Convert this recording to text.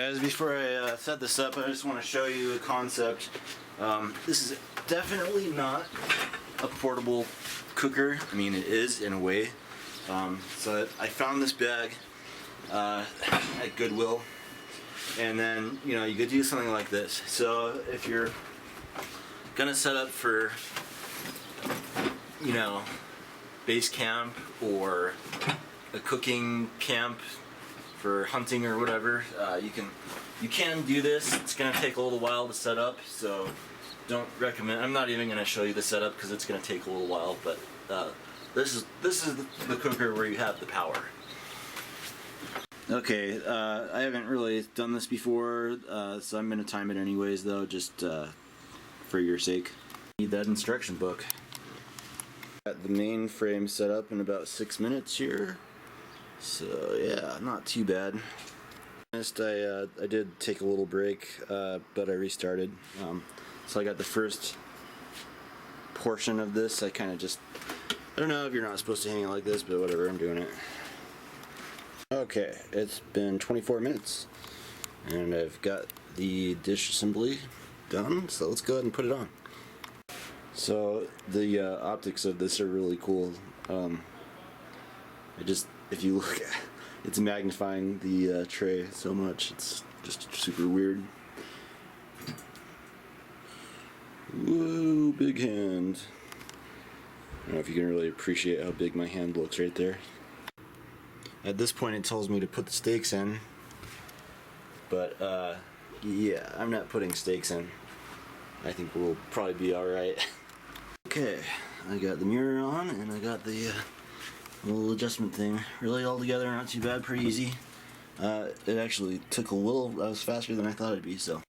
guys, before I set this up, I just want to show you a concept. This is definitely not a portable cooker. I mean, it is in a way. So I found this bag at Goodwill, and then you could do something like this. So if you're gonna set up for base camp or a cooking camp for hunting or whatever, you can do this. It's gonna take a little while to set up, so don't recommend. I'm not even gonna show you the setup because it's gonna take a little while. But this is the cooker where you have the power. Okay, I haven't really done this before, so I'm gonna time it anyways, though, just for your sake. Need that instruction book. Got the main frame set up in about 6 minutes here. So yeah, not too bad. I did take a little break, but I restarted. So I got the first portion of this. I kind of just, I don't know if you're not supposed to hang it like this, but whatever, I'm doing it. Okay, it's been 24 minutes, and I've got the dish assembly done, so let's go ahead and put it on. So the optics of this are really cool. If you look at it's magnifying the tray so much, it's just super weird. Whoa, big hand. I don't know if you can really appreciate how big my hand looks right there. At this point it tells me to put the steaks in, but yeah, I'm not putting steaks in. I think we'll probably be alright. Okay, I got the mirror on and I got the little adjustment thing. Really all together, not too bad, pretty easy. It actually took a little, that was faster than I thought it'd be, so.